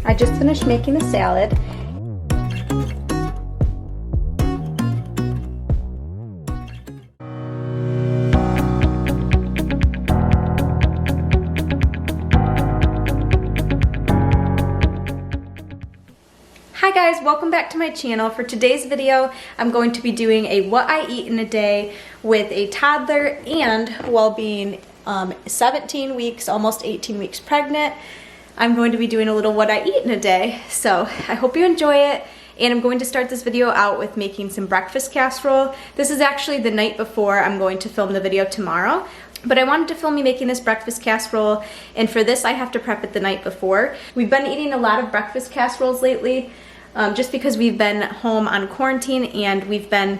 I just finished making a salad. Hi guys, welcome back to my channel. For today's video, I'm going to be doing a what I eat in a day with a toddler, and while being 17 weeks, almost 18 weeks pregnant, I'm going to be doing a little what I eat in a day. So I hope you enjoy it. And I'm going to start this video out with making some breakfast casserole. This is actually the night before I'm going to film the video tomorrow. But I wanted to film me making this breakfast casserole, and for this I have to prep it the night before. We've been eating a lot of breakfast casseroles lately, just because we've been home on quarantine and we've been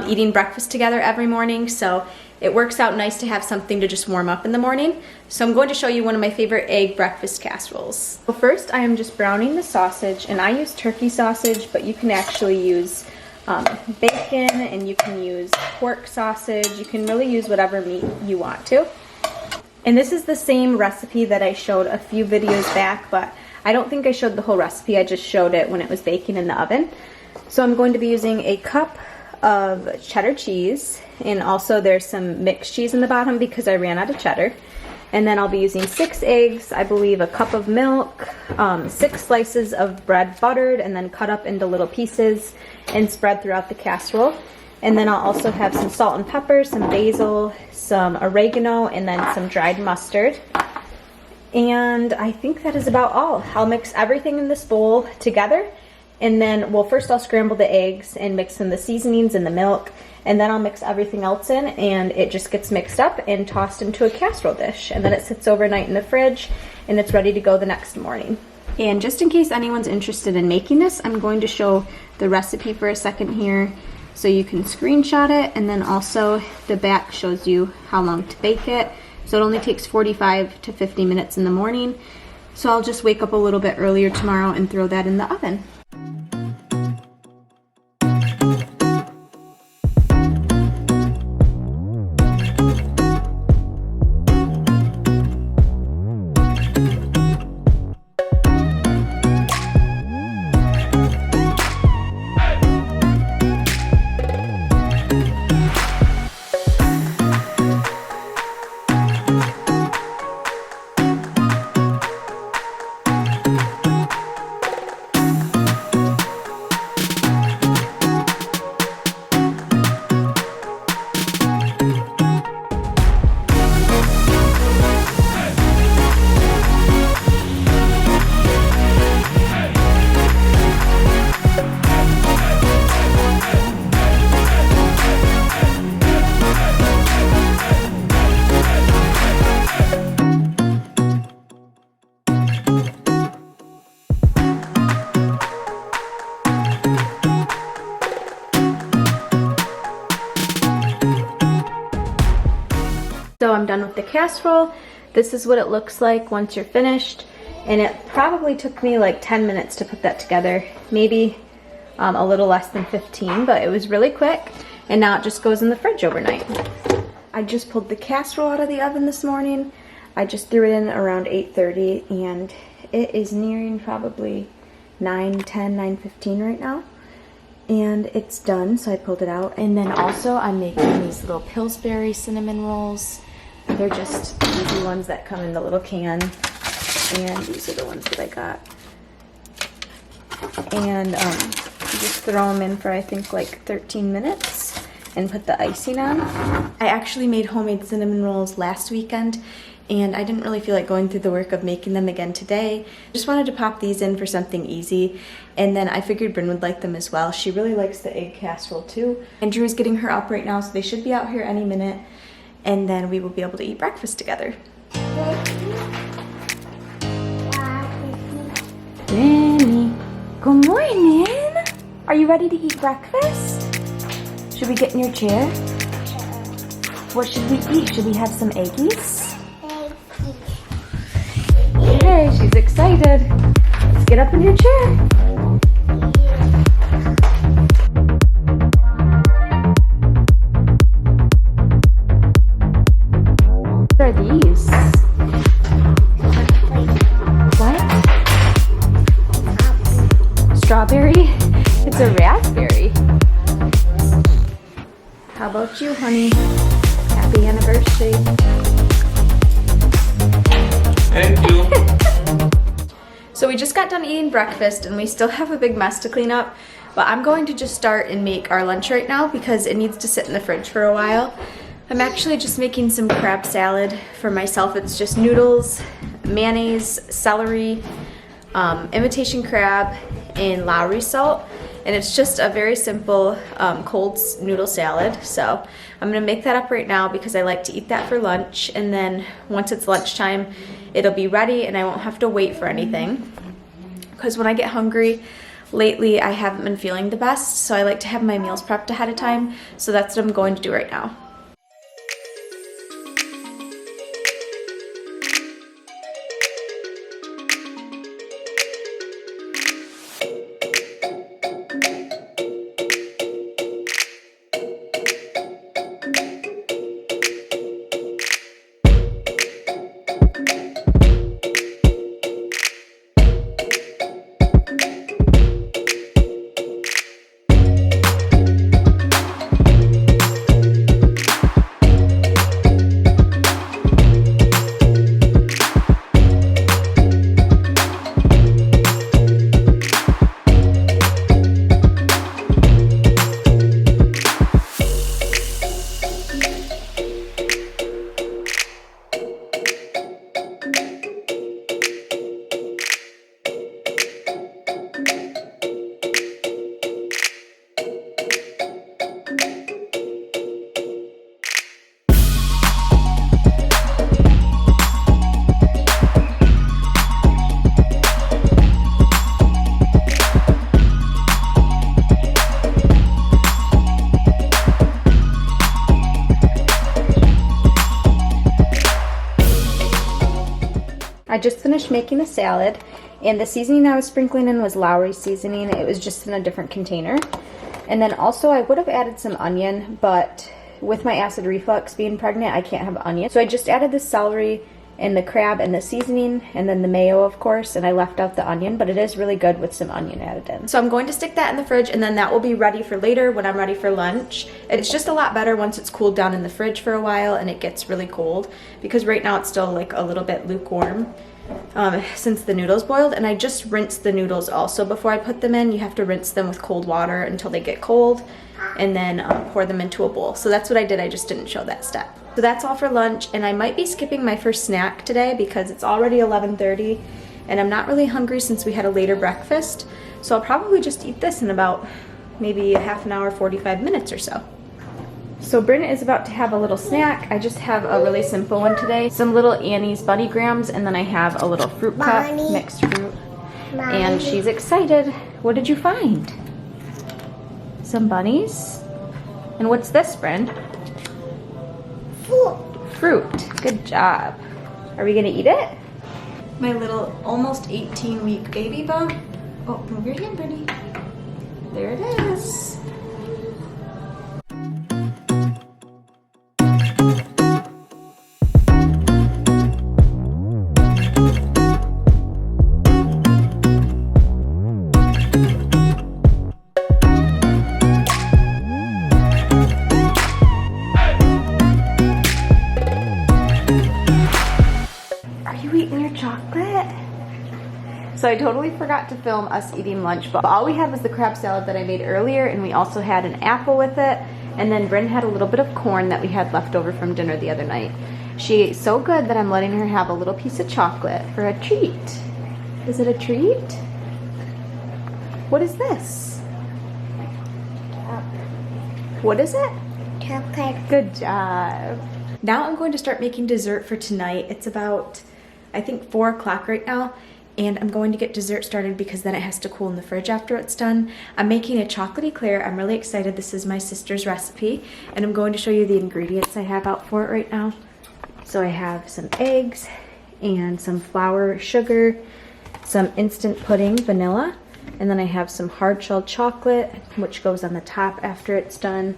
eating breakfast together every morning, so it works out nice to have something to just warm up in the morning. So I'm going to show you one of my favorite egg breakfast casseroles. So first I am just browning the sausage, and I use turkey sausage, but you can actually use bacon, and you can use pork sausage. You can really use whatever meat you want to. And this is the same recipe that I showed a few videos back, but I don't think I showed the whole recipe. I just showed it when it was baking in the oven. So I'm going to be using a cup of cheddar cheese, and also there's some mixed cheese in the bottom because I ran out of cheddar. And then I'll be using 6 eggs, I believe a cup of milk, 6 slices of bread buttered and then cut up into little pieces and spread throughout the casserole. And then I'll also have some salt and pepper, some basil, some oregano, and then some dried mustard. And I think that is about all. I'll mix everything in this bowl together, and then, well, first I'll scramble the eggs and mix in the seasonings and the milk, and then I'll mix everything else in, and it just gets mixed up and tossed into a casserole dish, and then it sits overnight in the fridge and it's ready to go the next morning. And just in case anyone's interested in making this, I'm going to show the recipe for a second here so you can screenshot it, and then also the back shows you how long to bake it. So it only takes 45 to 50 minutes in the morning. So I'll just wake up a little bit earlier tomorrow and throw that in the oven. So I'm done with the casserole. This is what it looks like once you're finished, and it probably took me like 10 minutes to put that together, maybe a little less than 15, but it was really quick, and now it just goes in the fridge overnight. I just pulled the casserole out of the oven this morning. I just threw it in around 8:30, and it is nearing probably 9:10, 9:15 right now. And it's done, so I pulled it out. And then also I'm making these little Pillsbury cinnamon rolls. They're just easy ones that come in the little can. And these are the ones that I got. And you just throw them in for I think like 13 minutes and put the icing on. I actually made homemade cinnamon rolls last weekend, and I didn't really feel like going through the work of making them again today. Just wanted to pop these in for something easy, and then I figured Bryn would like them as well. She really likes the egg casserole too. Andrew is getting her up right now, so they should be out here any minute, and then we will be able to eat breakfast together. Danny, good morning. Are you ready to eat breakfast? Should we get in your chair? What should we eat? Should we have some eggies? Okay, she's excited. Let's get up in your chair. What are these? What? about you, honey? Happy anniversary. Thank you. So we just got done eating breakfast and we still have a big mess to clean up, but I'm going to just start and make our lunch right now because it needs to sit in the fridge for a while. I'm actually just making some crab salad for myself. It's just noodles, mayonnaise, celery, imitation crab, and Lowry salt. And it's just a very simple cold noodle salad. So I'm gonna make that up right now because I like to eat that for lunch. And then once it's lunchtime, it'll be ready and I won't have to wait for anything. Because when I get hungry, lately I haven't been feeling the best. So I like to have my meals prepped ahead of time. So that's what I'm going to do right now. I just finished making the salad, and the seasoning I was sprinkling in was Lowry seasoning. It was just in a different container. And then also I would have added some onion, but with my acid reflux being pregnant, I can't have onion. So I just added the celery and the crab and the seasoning, and then the mayo, of course, and I left out the onion, but it is really good with some onion added in. So I'm going to stick that in the fridge, and then that will be ready for later when I'm ready for lunch. It's just a lot better once it's cooled down in the fridge for a while and it gets really cold, because right now it's still like a little bit lukewarm since the noodles boiled. And I just rinsed the noodles also before I put them in. You have to rinse them with cold water until they get cold, and then pour them into a bowl. So that's what I did, I just didn't show that step. So that's all for lunch, and I might be skipping my first snack today because it's already 11:30 and I'm not really hungry since we had a later breakfast. So I'll probably just eat this in about maybe a half an hour, 45 minutes or so. So Bryn is about to have a little snack. I just have a really simple one today. Some little Annie's Bunny Grams, and then I have a little fruit cup, mixed fruit. And she's excited. What did you find? Some bunnies? And what's this, Bryn? Fruit. Good job. Are we gonna eat it? My little almost 18-week baby bump. Oh, move your hand, Brittany. There it is. So I totally forgot to film us eating lunch, but all we had was the crab salad that I made earlier, and we also had an apple with it, and then Bryn had a little bit of corn that we had left over from dinner the other night. She ate so good that I'm letting her have a little piece of chocolate for a treat. Is it a treat? What is this? What is it? Chocolate. Good job. Now I'm going to start making dessert for tonight. It's about, I think, 4 o'clock right now. And I'm going to get dessert started because then it has to cool in the fridge after it's done. I'm making a chocolate eclair. I'm really excited. This is my sister's recipe, and I'm going to show you the ingredients I have out for it right now. So I have some eggs and some flour, sugar, some instant pudding, vanilla, and then I have some hard-shelled chocolate, which goes on the top after it's done.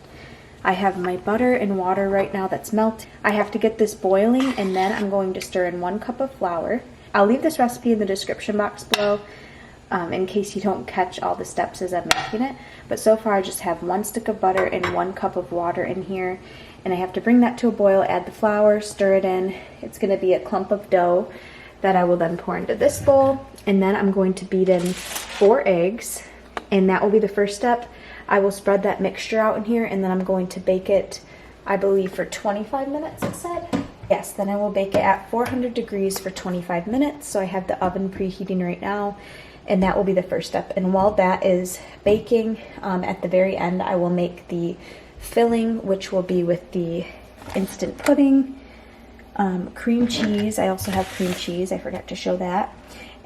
I have my butter and water right now that's melted. I have to get this boiling, and then I'm going to stir in 1 cup of flour. I'll leave this recipe in the description box below, in case you don't catch all the steps as I'm making it. But so far I just have 1 stick of butter and 1 cup of water in here. And I have to bring that to a boil, add the flour, stir it in. It's going to be a clump of dough that I will then pour into this bowl. And then I'm going to beat in 4 eggs. And that will be the first step. I will spread that mixture out in here, and then I'm going to bake it, I believe, for 25 minutes, it said. Yes, then I will bake it at 400 degrees for 25 minutes. So I have the oven preheating right now, and that will be the first step. And while that is baking, at the very end, I will make the filling, which will be with the instant pudding, cream cheese. I also have cream cheese. I forgot to show that.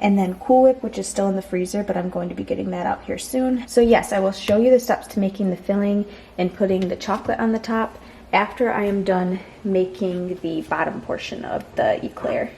And then Cool Whip, which is still in the freezer, but I'm going to be getting that out here soon. So yes, I will show you the steps to making the filling and putting the chocolate on the top after I am done making the bottom portion of the eclair.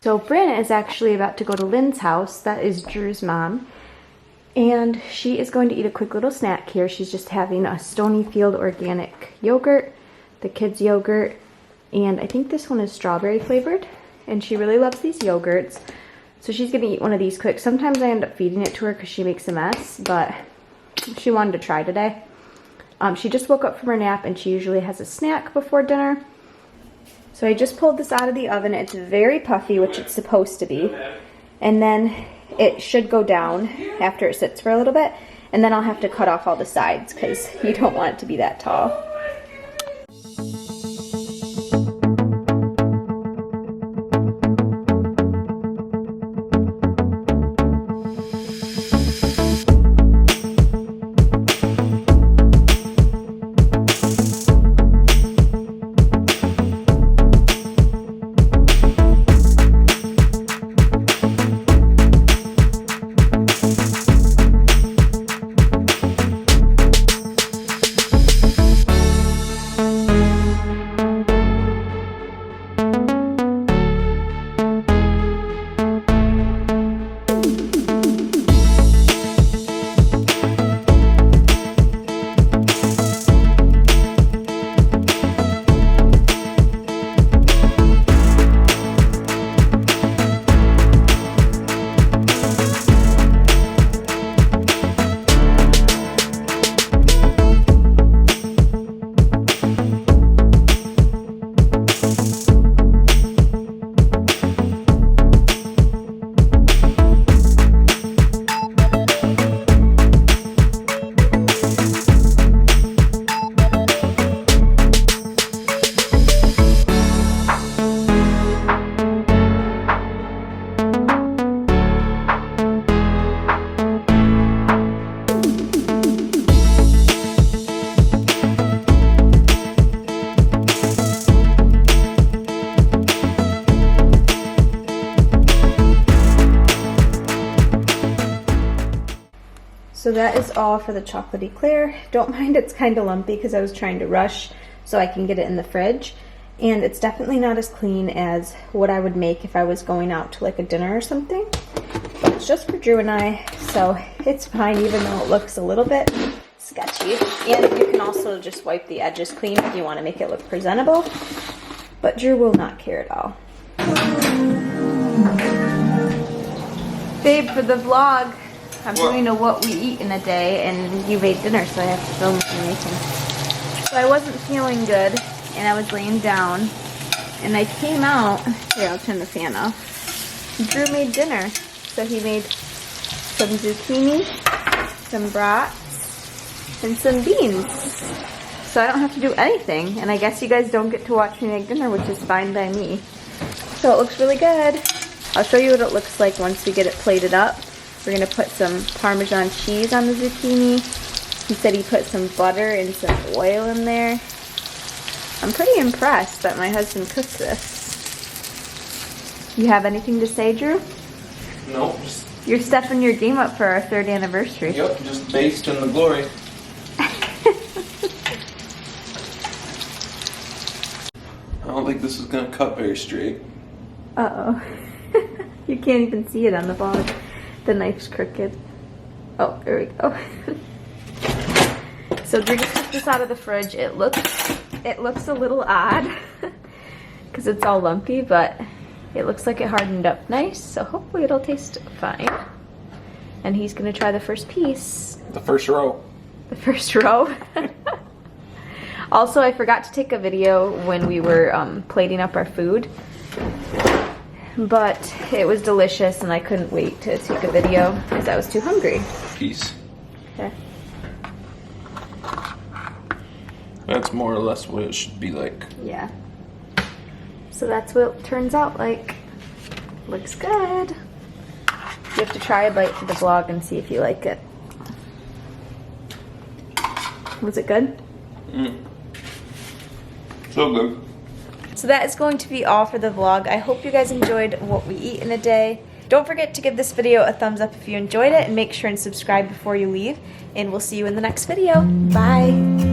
So Brianna is actually about to go to Lynn's house. That is Drew's mom. And she is going to eat a quick little snack here. She's just having a Stonyfield organic yogurt, the kids yogurt, and I think this one is strawberry flavored. And she really loves these yogurts. So she's gonna eat one of these quick. Sometimes I end up feeding it to her because she makes a mess, but she wanted to try today. She just woke up from her nap and she usually has a snack before dinner. So I just pulled this out of the oven. It's very puffy, which it's supposed to be. And then it should go down after it sits for a little bit. And then I'll have to cut off all the sides because you don't want it to be that tall. So that is all for the chocolate eclair. Don't mind it's kind of lumpy because I was trying to rush so I can get it in the fridge. And it's definitely not as clean as what I would make if I was going out to like a dinner or something. But it's just for Drew and I, so it's fine even though it looks a little bit sketchy. And you can also just wipe the edges clean if you want to make it look presentable. But Drew will not care at all. Babe, for the vlog, I'm doing a what we eat in a day, and you made dinner, so I have to film what you're making. So I wasn't feeling good, and I was laying down, and I came out. Here, I'll turn the fan off. Drew made dinner. So he made some zucchini, some brats, and some beans. So I don't have to do anything, and I guess you guys don't get to watch me make dinner, which is fine by me. So it looks really good. I'll show you what it looks like once we get it plated up. We're going to put some Parmesan cheese on the zucchini, He said he put some butter and some oil in there. I'm pretty impressed that my husband cooked this. You have anything to say, Drew? Nope, just, You're stepping your game up for our 3rd anniversary. yep, just based in the glory. I don't think this is gonna cut very straight. Uh-oh. You can't even see it on the vlog. The knife's crooked. Oh, there we go. So Drew just took this out of the fridge. It looks a little odd because it's all lumpy, but it looks like it hardened up nice, so hopefully it'll taste fine. And he's gonna try the first piece. The first row. The first row. Also, I forgot to take a video when we were plating up our food, but it was delicious and I couldn't wait to take a video because I was too hungry. Piece. Okay. That's more or less what it should be like. Yeah. So that's what it turns out like. Looks good. You have to try a bite for the vlog and see if you like it. Was it good? So good. So that is going to be all for the vlog. I hope you guys enjoyed what we eat in a day. Don't forget to give this video a thumbs up if you enjoyed it, and make sure and subscribe before you leave. And we'll see you in the next video. Bye.